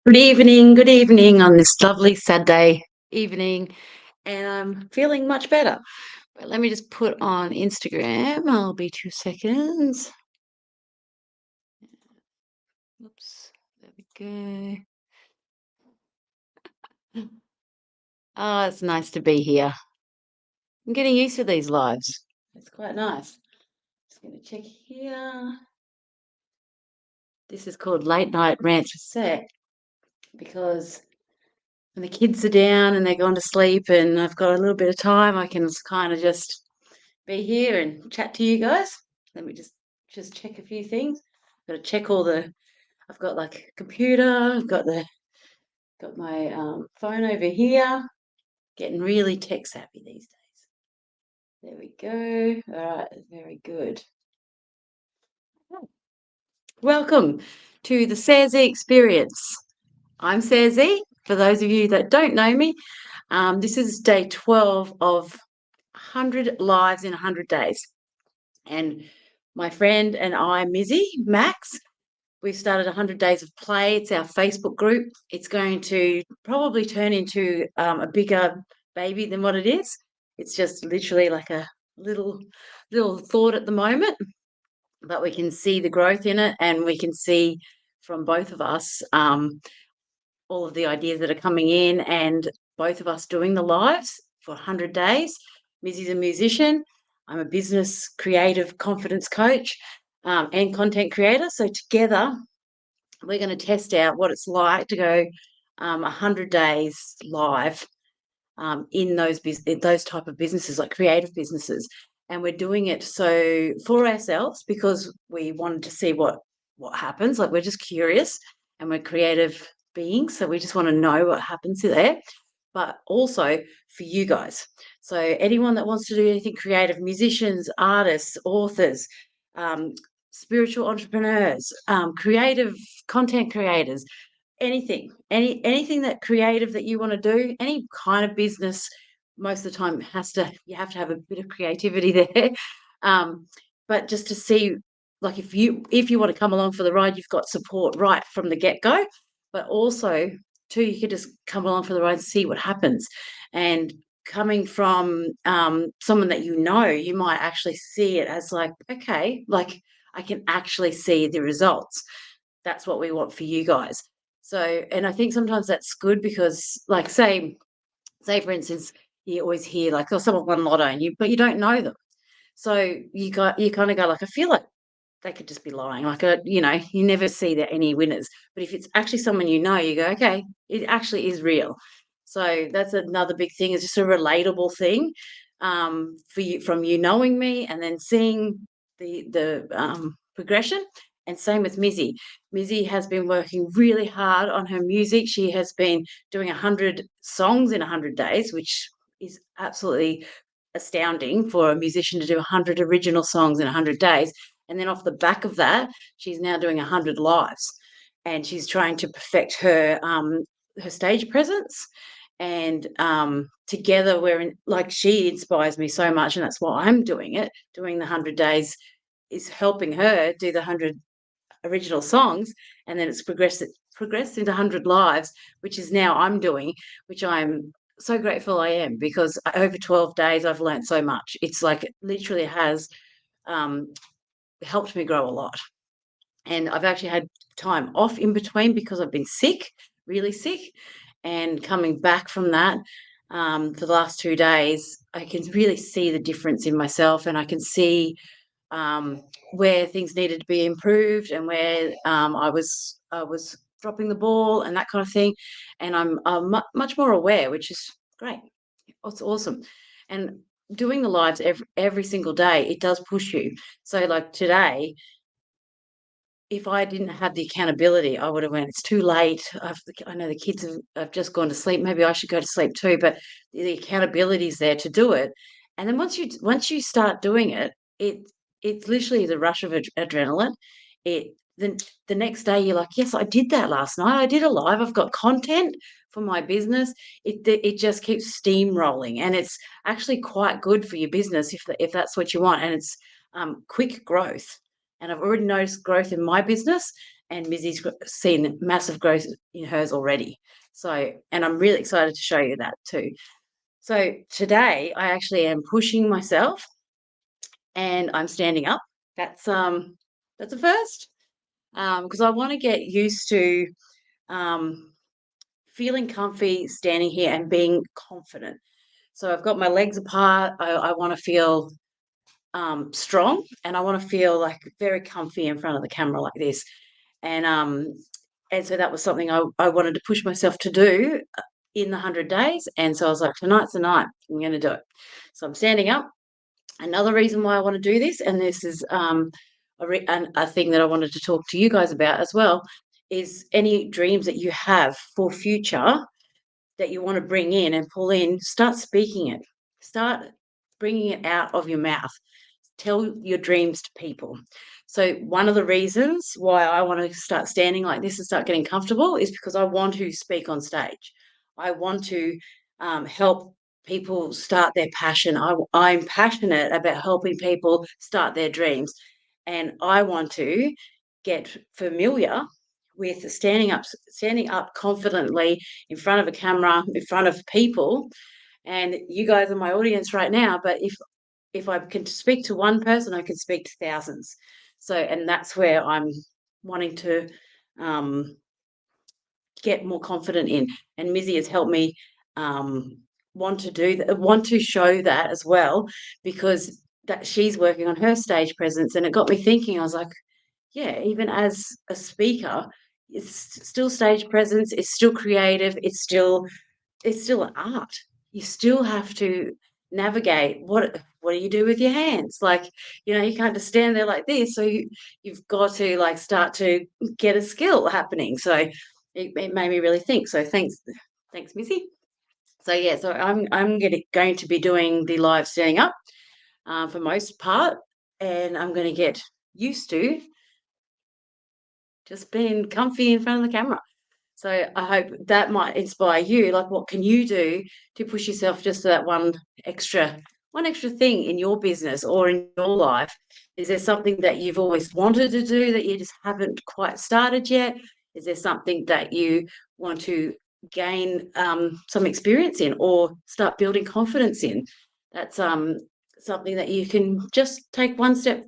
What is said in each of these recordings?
Good evening on this lovely Saturday evening, and I'm feeling much better. But let me just put on Instagram. I'll be 2 seconds. Oops, there we go. Oh, it's nice to be here. I'm getting used to these lives. It's quite nice. Just going to check here. This is called Late Night Rants with Sec because when the kids are down and they're gone to sleep and I've got a little bit of time, I can kind of just be here and chat to you guys. Let me just check a few things. Got to check all the. I've got like a computer. I've got my phone over here. Getting really tech savvy these days. There we go. All right, very good. Welcome to the Sarzy Experience. I'm Sarzy. For those of you that don't know me, this is day 12 of 100 lives in 100 days. And my friend and I, Mizzy, Max, we've started 100 Days of Play. It's our Facebook group. It's going to probably turn into a bigger baby than what it is. It's just literally like a little thought at the moment, but we can see the growth in it, and we can see from both of us all of the ideas that are coming in, and both of us doing the lives for 100 days. Mizzy's a musician. I'm a business creative confidence coach and content creator. So together, we're going to test out what it's like to go 100 days live in those type of businesses, like creative businesses. And we're doing it so for ourselves because we wanted to see what happens. Like, we're just curious, and we're creative beings, so we just want to know what happens there. But also for you guys. So anyone that wants to do anything creative, musicians, artists, authors, um, spiritual entrepreneurs, creative content creators, anything that creative that you want to do, any kind of business, most of the time you have to have a bit of creativity there. But just to see, like, if you want to come along for the ride, you've got support right from the get-go. But also too, you could just come along for the ride and see what happens. And coming from someone that you might actually see it as like, okay, like, I can actually see the results. That's what we want for you guys. So, and I think sometimes that's good because, like, say for instance, you always hear like, oh, someone won lotto, but you don't know them. So you kind of go like, I feel like they could just be lying. Like, you never see that any winners. But if it's actually someone you go, okay, it actually is real. So that's another big thing. It's just a relatable thing for you, from you knowing me and then seeing the progression. And same with Mizzy. Mizzy has been working really hard on her music. She has been doing 100 songs in 100 days, which is absolutely astounding for a musician to do 100 original songs in 100 days. And then off the back of that, she's now doing 100 lives, and she's trying to perfect her stage presence. And together, like, she inspires me so much, and that's why I'm doing it. Doing the 100 days is helping her do the 100 original songs, and then it's progressed into 100 lives, which is now I'm doing, which I'm so grateful I am, because over 12 days I've learned so much. It's like it literally has um, helped me grow a lot. And I've actually had time off in between because I've been sick, really sick, and coming back from that for the last 2 days, I can really see the difference in myself, and I can see um, where things needed to be improved, and where I was dropping the ball and that kind of thing. And I'm much more aware, which is great. It's awesome. And doing the lives every single day, it does push you. So, like today, if I didn't have the accountability, I would have went, it's too late. I know the kids have just gone to sleep. Maybe I should go to sleep too. But the accountability is there to do it. And then once you start doing it, it's literally the rush of adrenaline. It then the next day you're like, yes, I did that last night. I did a live. I've got content for my business. It just keeps steamrolling, and it's actually quite good for your business if that's what you want. And it's quick growth, and I've already noticed growth in my business, and Missy's seen massive growth in hers already. So, and I'm really excited to show you that too. So today I actually am pushing myself and I'm standing up. That's a first because I want to get used to um, feeling comfy standing here and being confident. So I've got my legs apart. I want to feel strong and I want to feel like very comfy in front of the camera like this. And um, and so that was something I wanted to push myself to do in the 100 days. And so I was like, tonight's the night. I'm going to do it. So I'm standing up. Another reason why I want to do this, and this is a thing that I wanted to talk to you guys about as well, is any dreams that you have for future that you want to bring in and pull in, start speaking it. Start bringing it out of your mouth. Tell your dreams to people. So one of the reasons why I want to start standing like this and start getting comfortable is because I want to speak on stage. I want to help people start their passion. I'm passionate about helping people start their dreams, and I want to get familiar with standing up confidently in front of a camera, in front of people. And you guys are my audience right now, but if I can speak to one person, I can speak to thousands. So, and that's where I'm wanting to um, get more confident in. And Mizzy has helped me want to do that, want to show that as well, because that she's working on her stage presence, and it got me thinking. I was like, yeah, even as a speaker, it's still stage presence. It's still creative. It's still an art. You still have to navigate what do you do with your hands? Like, you can't just stand there like this. So you've got to like start to get a skill happening. So it made me really think. So thanks, Missy. So yeah, so I'm going to be doing the live standing up for most part, and I'm going to get used to just being comfy in front of the camera. So I hope that might inspire you. Like, what can you do to push yourself just to that one extra thing in your business or in your life? Is there something that you've always wanted to do that you just haven't quite started yet? Is there something that you want to gain some experience in or start building confidence in? That's something that you can just take one step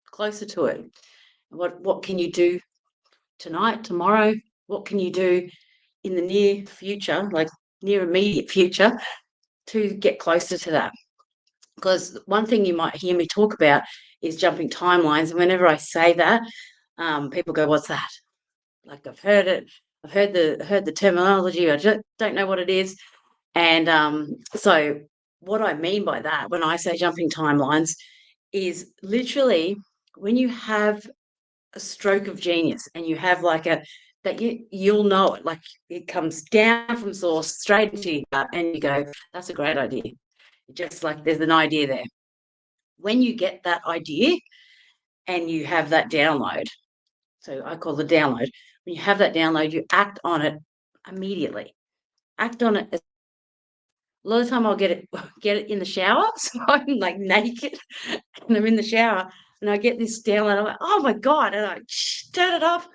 closer to it. What can you do tonight, tomorrow? What can you do in the near future, like near immediate future, to get closer to that? Because one thing you might hear me talk about is jumping timelines. And whenever I say that, people go, "What's that?" Like I've heard it, heard the terminology. I just don't know what it is. And so, what I mean by that, when I say jumping timelines, is literally when you have a stroke of genius and you have like a that you'll know it, like it comes down from source straight into you and you go, that's a great idea. Just like there's an idea there. When you get that idea and you have that download, so I call the download, when you have that download, you act on it immediately. Act on it. A lot of the time I'll get it in the shower. So I'm like naked and I'm in the shower and I get this download. I'm like, oh my God. And I turn it off.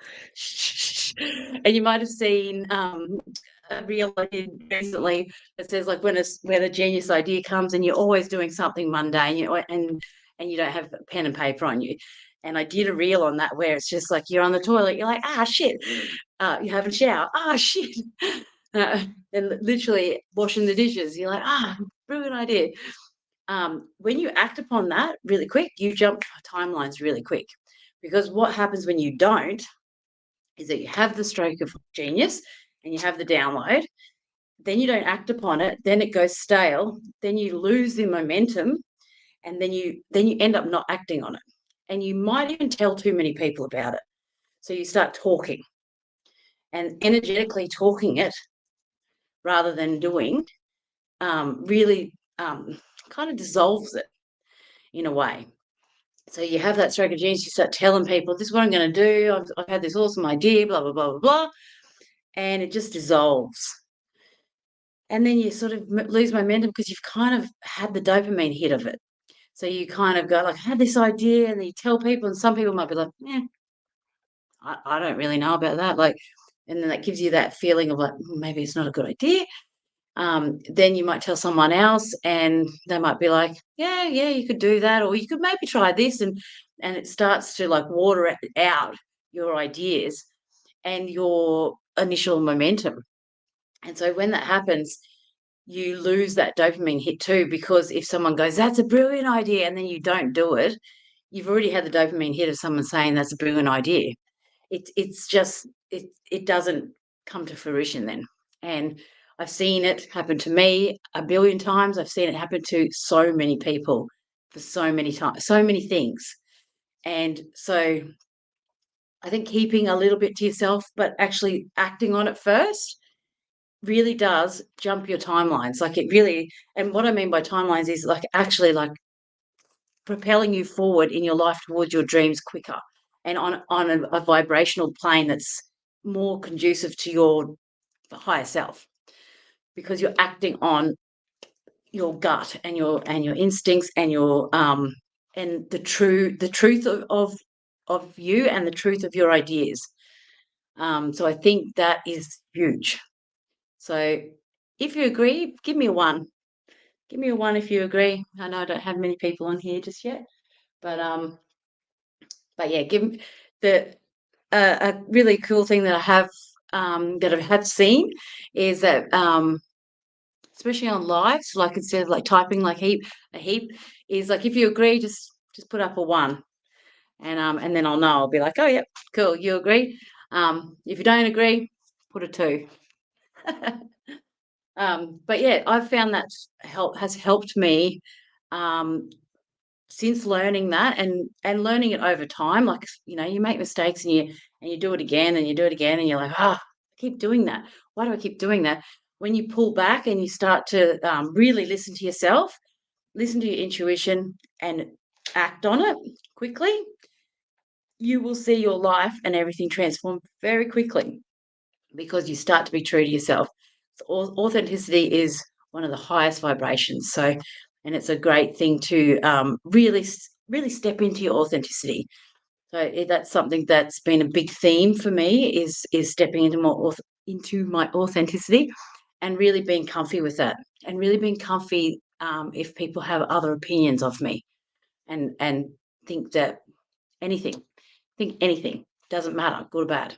And you might have seen a reel I did recently that says like when a genius idea comes and you're always doing something mundane, and you don't have pen and paper on you. And I did a reel on that where it's just like you're on the toilet, you're like, shit. You haven't showered. Shit. And literally washing the dishes. You're like, brilliant idea. When you act upon that really quick, you jump timelines really quick. Because what happens when you don't is that you have the stroke of genius and you have the download, then you don't act upon it, then it goes stale, then you lose the momentum, and then you end up not acting on it. And you might even tell too many people about it. So you start talking and energetically talking it rather than doing really kind of dissolves it in a way. So you have that stroke of genius, you start telling people, this is what I'm going to do. I've had this awesome idea, blah, blah, blah, blah, blah. And it just dissolves. And then you sort of lose momentum because you've kind of had the dopamine hit of it. So you kind of go like, I had this idea, and then you tell people, and some people might be like, I don't really know about that. Like, and then that gives you that feeling of like, maybe it's not a good idea. Then you might tell someone else and they might be like, yeah, you could do that, or you could maybe try this, and it starts to like water out your ideas and your initial momentum. And so when that happens, you lose that dopamine hit too, because if someone goes, that's a brilliant idea, and then you don't do it, you've already had the dopamine hit of someone saying that's a brilliant idea. It's just it doesn't come to fruition then. And I've seen it happen to me a billion times. I've seen it happen to so many people for so many times, so many things. And so I think keeping a little bit to yourself, but actually acting on it first really does jump your timelines. Like it really, and what I mean by timelines is like actually like propelling you forward in your life towards your dreams quicker and on a vibrational plane that's more conducive to your higher self, because you're acting on your gut and your instincts and your and the truth of you and the truth of your ideas. So I think that is huge. So if you agree, give me a one. Give me a one if you agree. I know I don't have many people on here just yet, but yeah, give the a really cool thing that I have seen is that especially on lives, like instead of like typing like a heap is like if you agree, just put up a one, and then I'll know. I'll be like, oh yep, cool, you agree. If you don't agree, put a two. But yeah, I've found that has helped me um, since learning that and learning it over time. Like you make mistakes and you do it again and you do it again and you're like, I keep doing that. Why do I keep doing that? When you pull back and you start to really listen to yourself, listen to your intuition, and act on it quickly, you will see your life and everything transform very quickly because you start to be true to yourself. Authenticity is one of the highest vibrations. So, and it's a great thing to really step into your authenticity. So that's something that's been a big theme for me is stepping into into my authenticity and really being comfy with that, and really being comfy if people have other opinions of me and think that anything, think anything doesn't matter, good or bad.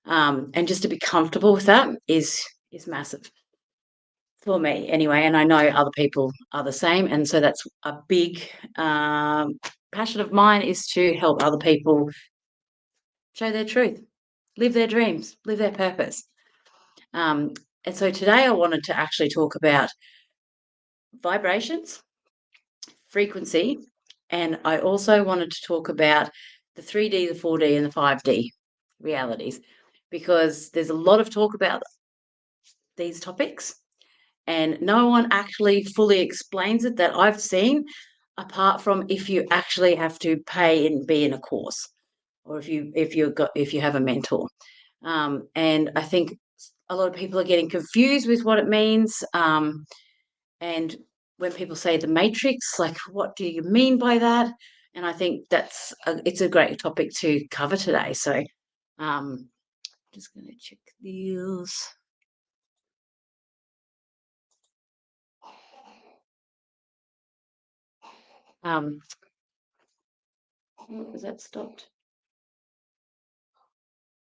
And just to be comfortable with that is massive for me anyway. And I know other people are the same. And so that's a big passion of mine, is to help other people show their truth, live their dreams, live their purpose. Um, and so today I wanted to actually talk about vibrations, frequency, and I also wanted to talk about the 3D, the 4D, and the 5D realities, because there's a lot of talk about these topics and no one actually fully explains it that I've seen, apart from if you actually have to pay and be in a course, or if you have a mentor. And I think a lot of people are getting confused with what it means. And when people say the matrix, like what do you mean by that? And I think it's a great topic to cover today. So just going to check these. Um, is that stopped?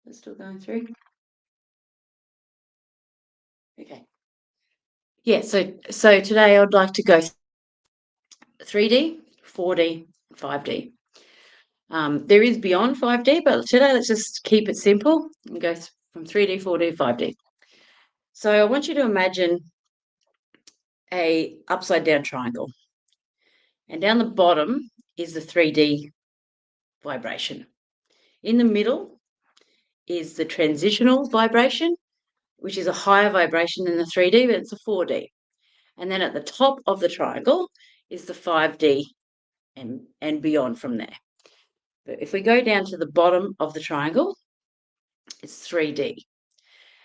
It's still going through. Okay. Yeah. So today I'd like to go 3D, 4D, 5D. There is beyond 5D, but today let's just keep it simple and go from 3D, 4D, 5D. So I want you to imagine a upside down triangle, and down the bottom is the 3D vibration. In the middle is the transitional vibration, which is a higher vibration than the 3D, but it's a 4D. And then at the top of the triangle is the 5D and beyond from there. But if we go down to the bottom of the triangle, it's 3D.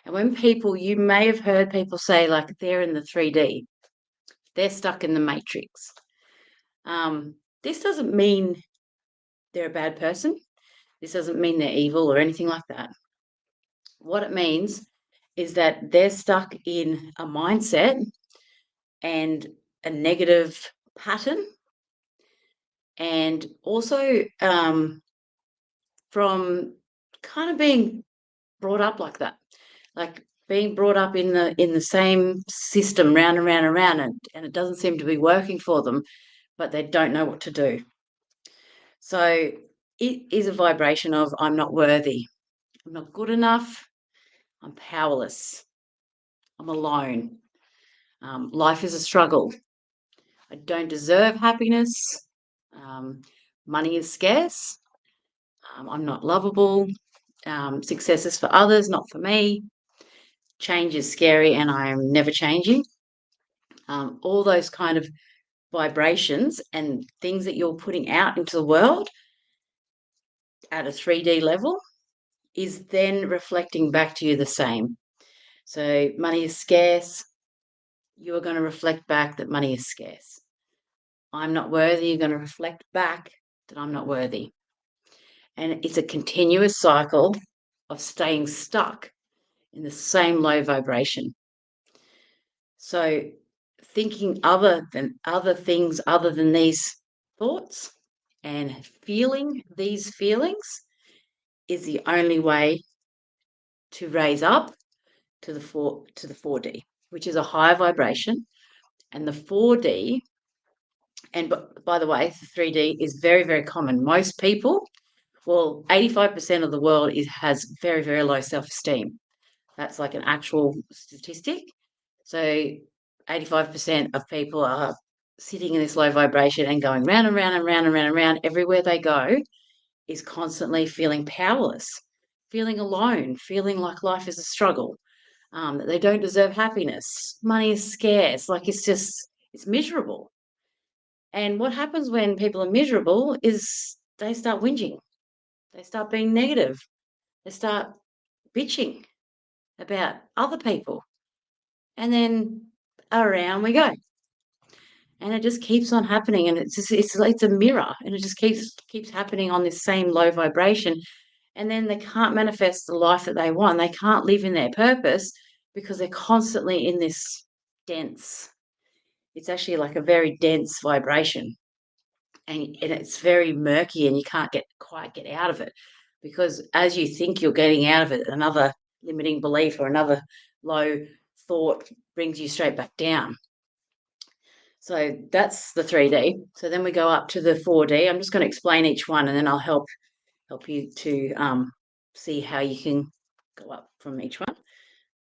And you may have heard people say, like, they're in the 3D, they're stuck in the matrix. This doesn't mean they're a bad person. This doesn't mean they're evil or anything like that. What it means is that they're stuck in a mindset and a negative pattern, and also from kind of being brought up like that, like being brought up in the same system round and round and round, and it doesn't seem to be working for them, but they don't know what to do. So it is a vibration of I'm not worthy, I'm not good enough, I'm powerless, I'm alone, life is a struggle, I don't deserve happiness, um, money is scarce, I'm not lovable, success is for others, not for me, change is scary and I am never changing. All those kind of vibrations and things that you're putting out into the world at a 3D level is then reflecting back to you the same. So money is scarce, you are going to reflect back that money is scarce. I'm not worthy, you're going to reflect back that I'm not worthy. And it's a continuous cycle of staying stuck in the same low vibration. So thinking other things other than these thoughts and feeling these feelings is the only way to raise up to the 4D, which is a higher vibration. And the 4D, and by the way, the 3D is very, very common. Most people, well, 85% of the world has very, very low self-esteem. That's like an actual statistic. So 85% of people are sitting in this low vibration and going round and round and round and round and round. Everywhere they go is constantly feeling powerless, feeling alone, feeling like life is a struggle, that they don't deserve happiness. Money is scarce. Like it's miserable. And what happens when people are miserable is they start whinging. They start being negative. They start bitching about other people. And then around we go. And it just keeps on happening. And it's a mirror, and it just keeps happening on this same low vibration. And then they can't manifest the life that they want. They can't live in their purpose because they're constantly in this dense, it's actually like a very dense vibration. And it's very murky and you can't quite get out of it, because as you think you're getting out of it, another limiting belief or another low thought brings you straight back down. So that's the 3D. So then we go up to the 4D. I'm just going to explain each one, and then I'll help you to see how you can go up from each one.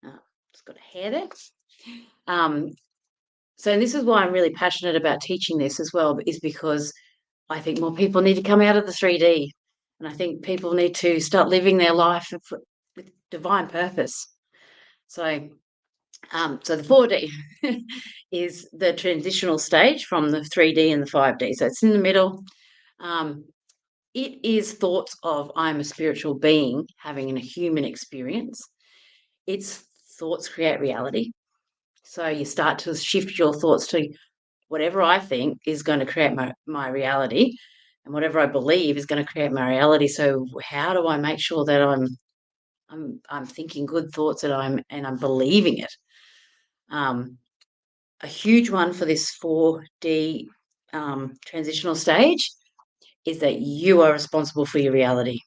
It's got a hair there. So this is why I'm really passionate about teaching this as well, is because I think more people need to come out of the 3D, and I think people need to start living their life with divine purpose. So, so the 4D is the transitional stage from the 3D and the 5D. So it's in the middle. It is thoughts of I'm a spiritual being having a human experience. Its thoughts create reality. So you start to shift your thoughts to whatever I think is going to create my reality, and whatever I believe is going to create my reality. So how do I make sure that I'm thinking good thoughts and I'm believing it? A huge one for this 4D transitional stage is that you are responsible for your reality.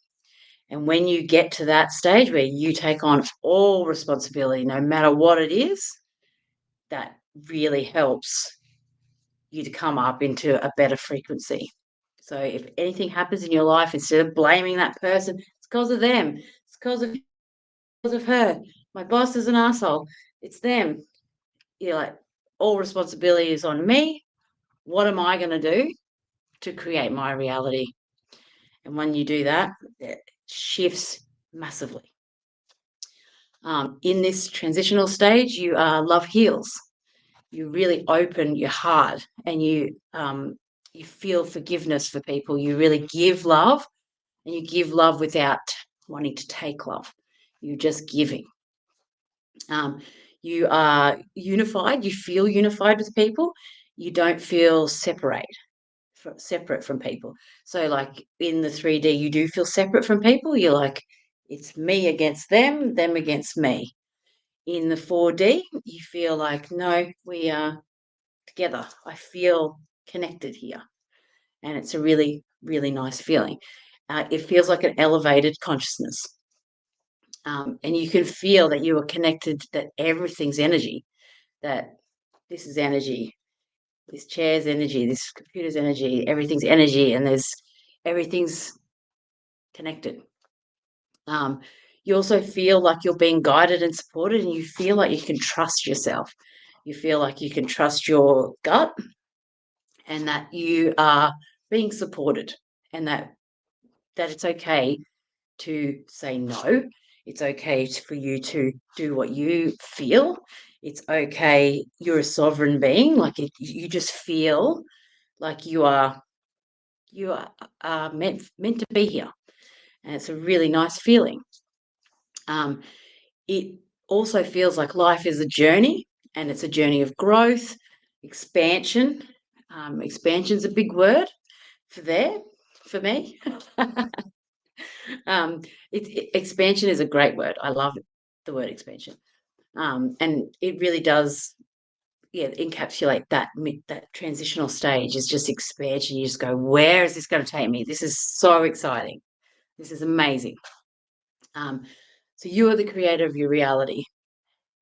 And when you get to that stage where you take on all responsibility, no matter what it is, that really helps you to come up into a better frequency. So if anything happens in your life, instead of blaming that person, it's because of them, it's because of her, my boss is an asshole, it's them. You're like, all responsibility is on me. What am I going to do to create my reality? And when you do that, it shifts massively. In this transitional stage, you love heals. You really open your heart, and you feel forgiveness for people. You really give love, and you give love without wanting to take love. You're just giving. You are unified. You feel unified with people. You don't feel separate. separate from people. So like in the 3D, you do feel separate from people. You're like, it's me against them against me. In the 4D, you feel like, no, we are together. I feel connected here. And it's a really, really nice feeling. It feels like an elevated consciousness. And you can feel that you are connected, that everything's energy, that this is energy, this chair's energy, this computer's energy, everything's energy, and everything's connected. You also feel like you're being guided and supported, and you feel like you can trust yourself. You feel like you can trust your gut, and that you are being supported, and that it's okay to say no. It's okay for you to do what you feel. It's okay. You're a sovereign being. Like you just feel like you are meant to be here, and it's a really nice feeling. It also feels like life is a journey, and it's a journey of growth, expansion. Expansion's a big word for me. Expansion is a great word. I love the word expansion, and it really does, encapsulate that transitional stage. Is just expansion. You just go, where is this going to take me? This is so exciting. This is amazing. So you are the creator of your reality,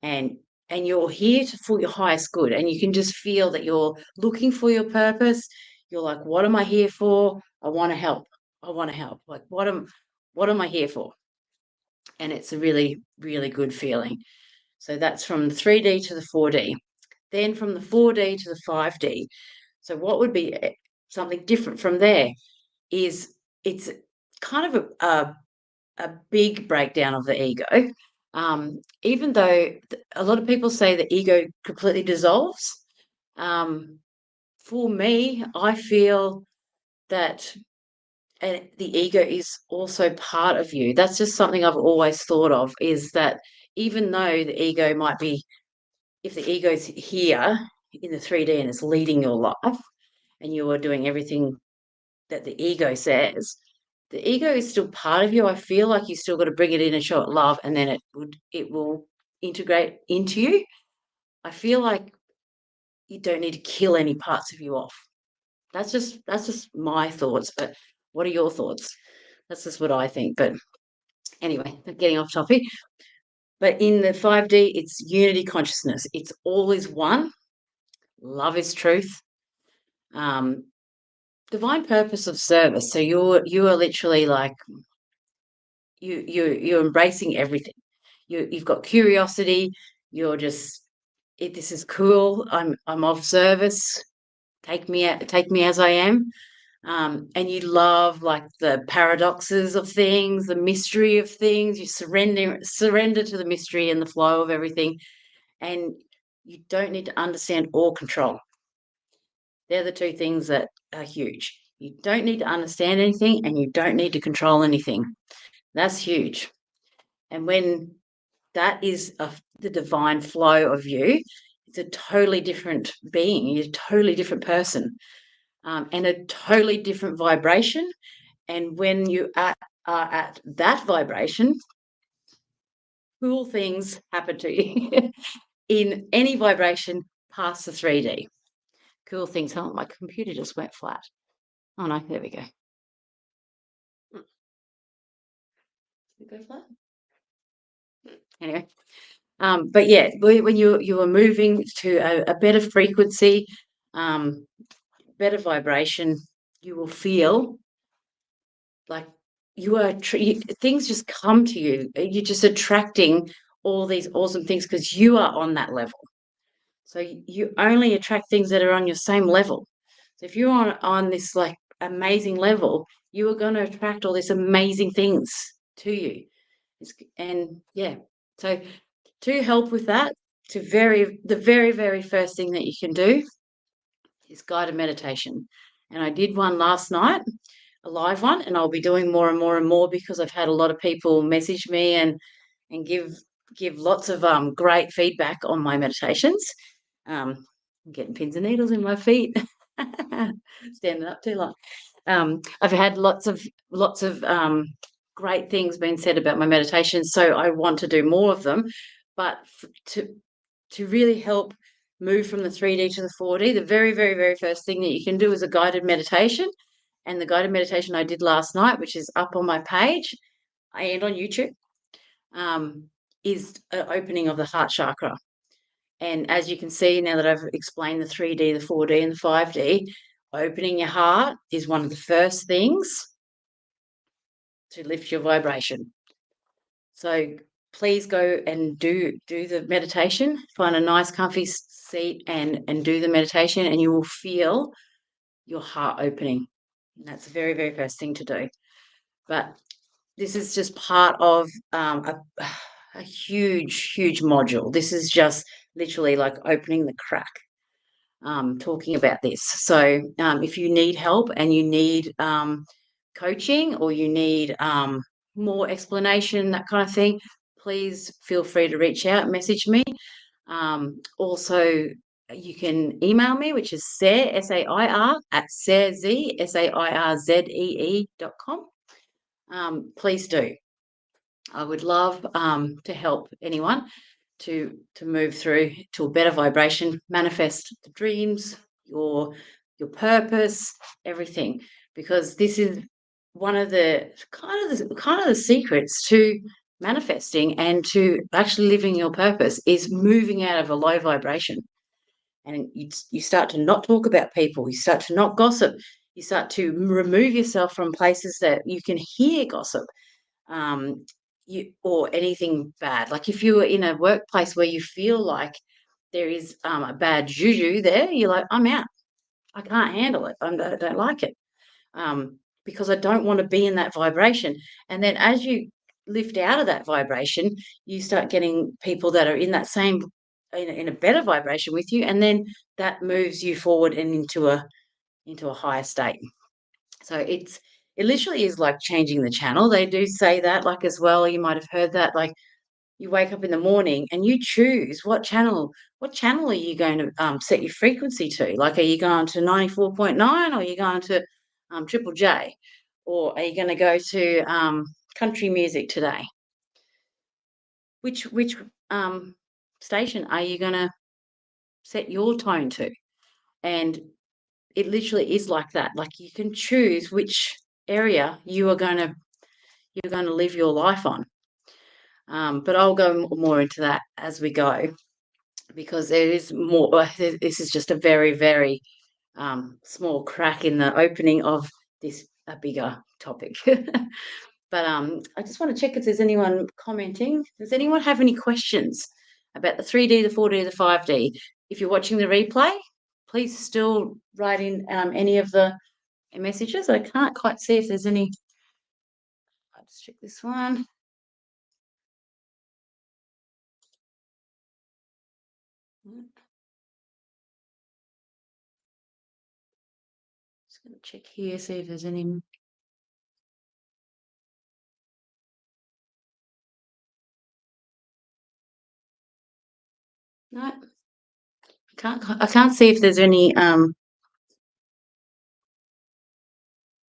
and you're here for your highest good, and you can just feel that you're looking for your purpose. You're like, what am I here for? I want to help. Like, what am I here for? And it's a really, really good feeling. So that's from the 3D to the 4D. Then from the 4D to the 5D. So what would be something different from there is it's kind of a big breakdown of the ego. Even though a lot of people say the ego completely dissolves, for me, I feel that the ego is also part of you. That's just something I've always thought of, is that even though the ego might be, if the ego's here in the 3D and it's leading your life and you are doing everything that the ego says, the ego is still part of you. I feel like you still got to bring it in and show it love, and then it will integrate into you. I feel like you don't need to kill any parts of you off. That's just my thoughts. But what are your thoughts? That's just what I think. But anyway, getting off topic. But in the 5D, it's unity consciousness. It's all is one. Love is truth. Um, Divine purpose of service. So you are literally like you're embracing everything. You've got curiosity. You're just, this is cool. I'm of service. Take me as I am. And you love like the paradoxes of things, the mystery of things. You surrender to the mystery and the flow of everything, and you don't need to understand or control. They're the two things that are huge. You don't need to understand anything, and you don't need to control anything. That's huge. And when that is the divine flow of you, it's a totally different being. You're a totally different person, and a totally different vibration. And when you are at that vibration, cool things happen to you in any vibration past the 3D. Cool things. Oh, my computer just went flat. Oh no, there we go. Did it go flat? Anyway, but yeah, when you are moving to a better frequency, better vibration, you will feel like you are things just come to you. You're just attracting all these awesome things because you are on that level. So you only attract things that are on your same level. So if you're on this like amazing level, you are going to attract all these amazing things to you. And yeah, so to help with that, the very, very first thing that you can do is guided meditation. And I did one last night, a live one, and I'll be doing more and more and more because I've had a lot of people message me and give lots of great feedback on my meditations. I'm getting pins and needles in my feet. Standing up too long. I've had lots of great things being said about my meditation, so I want to do more of them. But to really help move from the 3D to the 4D, the very, very, very first thing that you can do is a guided meditation. And the guided meditation I did last night, which is up on my page and on YouTube, um, is an opening of the heart chakra. And as you can see now that I've explained the 3D, the 4D, and the 5D, opening your heart is one of the first things to lift your vibration. So please go and do the meditation. Find a nice comfy seat and do the meditation, and you will feel your heart opening. And that's the very, very first thing to do. But this is just part of a huge, huge module. This is just literally like opening the crack, talking about this. So if you need help and you need coaching or you need more explanation, that kind of thing, please feel free to reach out, message me. Also, you can email me, which is Sair, S-A-I-R, at Sairzee, SAIRZEE.com. Please do. I would love to help anyone to move through to a better vibration, manifest the dreams, your purpose, everything, because this is one of the kind of the secrets to manifesting and to actually living your purpose is moving out of a low vibration. And you start to not talk about people, you start to not gossip, you start to remove yourself from places that you can hear gossip, um, or anything bad. Like if you're in a workplace where you feel like there is a bad juju there, you're like, I'm out. I can't handle it. I don't like it, because I don't want to be in that vibration. And then as you lift out of that vibration, you start getting people that are in that same in a better vibration with you, and then that moves you forward and into a higher state. So it literally is like changing the channel. They do say that, like, as well. You might have heard that, like, you wake up in the morning and you choose what channel. What channel are you going to set your frequency to? Like, are you going to 94.9, or are you going to Triple J, or are you going to go to country music today? Which station are you going to set your tone to? And it literally is like that. Like, you can choose which area you're going to live your life on. But I'll go more into that as we go, because there is more. This is just a very, very small crack in the opening of this a bigger topic. But I just want to check if there's anyone commenting. Does anyone have any questions about the 3D, the 4D, the 5D? If you're watching the replay, please still write in any of the messages. I can't quite see if there's any. I'll just check this one. Just going to check here, see if there's any. No, I can't see if there's any.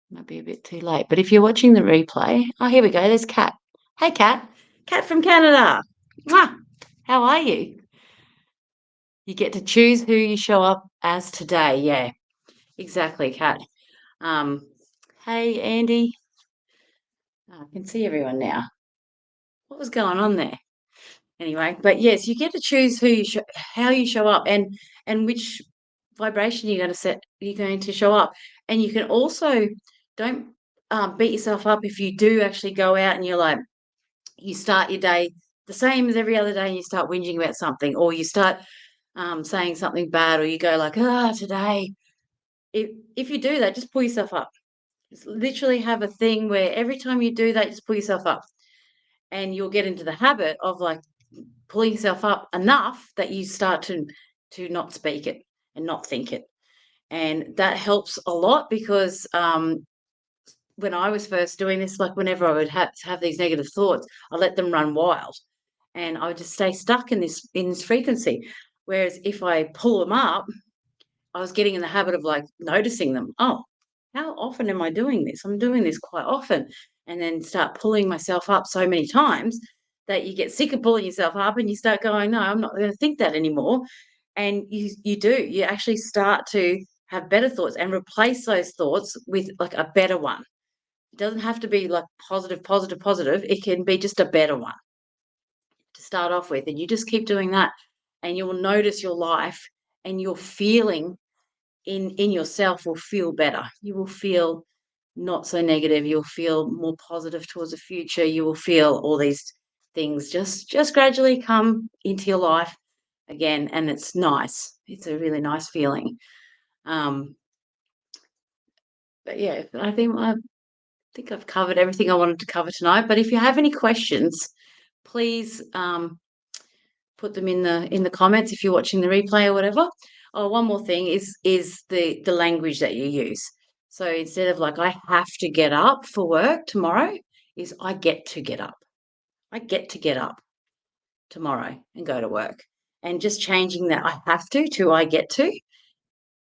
Might be a bit too late, but if you're watching the replay, oh, here we go. There's Kat. Hey, Kat. Kat from Canada. Mwah. How are you? You get to choose who you show up as today. Yeah, exactly, Kat. Hey, Andy. Oh, I can see everyone now. What was going on there? Anyway, but yes, you get to choose how you show up, and which vibration you're going to show up. And you can also don't beat yourself up if you do actually go out and you're like, you start your day the same as every other day and you start whinging about something, or you start saying something bad, or you go like, today. If you do that, just pull yourself up. Just literally have a thing where every time you do that, just pull yourself up, and you'll get into the habit of like pulling yourself up enough that you start to not speak it and not think it. And that helps a lot, because when I was first doing this, like whenever I would have these negative thoughts, I let them run wild, and I would just stay stuck in this frequency. Whereas if I pull them up, I was getting in the habit of like noticing them. Oh, how often am I doing this? I'm doing this quite often. And then start pulling myself up so many times that you get sick of pulling yourself up and you start going, no, I'm not going to think that anymore. And you actually start to have better thoughts and replace those thoughts with like a better one. It doesn't have to be like positive, positive, positive. It can be just a better one to start off with. And you just keep doing that and you will notice your life and your feeling in yourself will feel better. You will feel not so negative. You'll feel more positive towards the future. You will feel all these things just gradually come into your life again, and it's nice. It's a really nice feeling. Um, but yeah, I think I've covered everything I wanted to cover tonight. But if you have any questions, please put them in the comments if you're watching the replay or whatever. Oh, one more thing is the language that you use. So instead of like I have to get up for work tomorrow, is I get to get up. I get to get up tomorrow and go to work. And just changing that I have to I get to,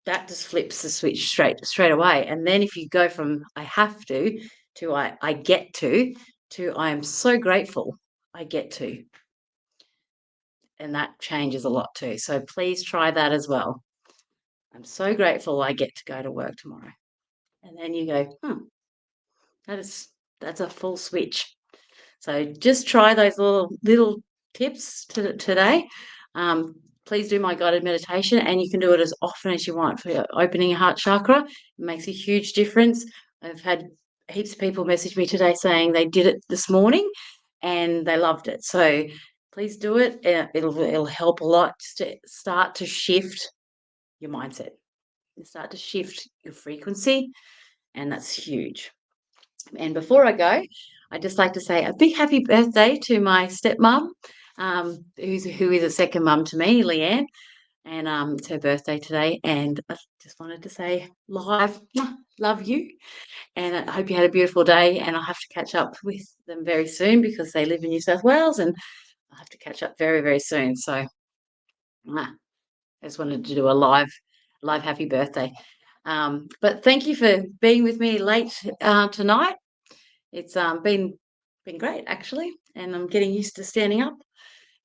that just flips the switch straight away. And then if you go from I have to I get to I am so grateful I get to, and that changes a lot too. So please try that as well. I'm so grateful I get to go to work tomorrow. And then you go, that is that's a full switch. So just try those little tips today. Um, please do my guided meditation, and you can do it as often as you want for opening your heart chakra. It makes a huge difference. I've had heaps of people message me today saying they did it this morning and they loved it. So please do it. It'll help a lot to start to shift your mindset. You start to shift your frequency, and that's huge. And before I go, I'd just like to say a big happy birthday to my stepmom, who is a second mum to me, Leanne, and it's her birthday today. And I just wanted to say live, love you, and I hope you had a beautiful day. And I'll have to catch up with them very soon because they live in New South Wales, and I'll have to catch up very, very soon. So I just wanted to do a live happy birthday. But thank you for being with me late tonight. It's been great actually, and I'm getting used to standing up,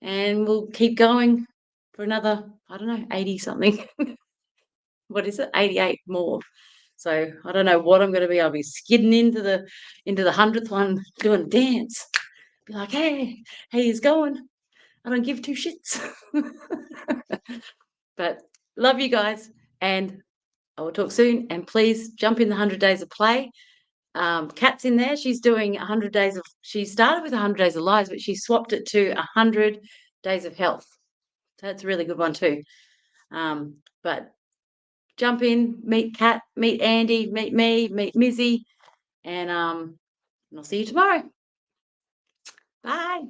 and we'll keep going for another, I don't know, 80 something. What is it? 88 more. So I don't know what I'm going to be. I'll be skidding into the 100th one doing a dance. Be like, hey, he's going. I don't give two shits. But love you guys, and I will talk soon. And please jump in the 100 days of play. Kat's in there. She's doing 100 days of. She started with 100 days of lives, but she swapped it to 100 days of health. So that's a really good one too. But jump in, meet Kat, meet Andy, meet me, meet Mizzy, and I'll see you tomorrow. Bye.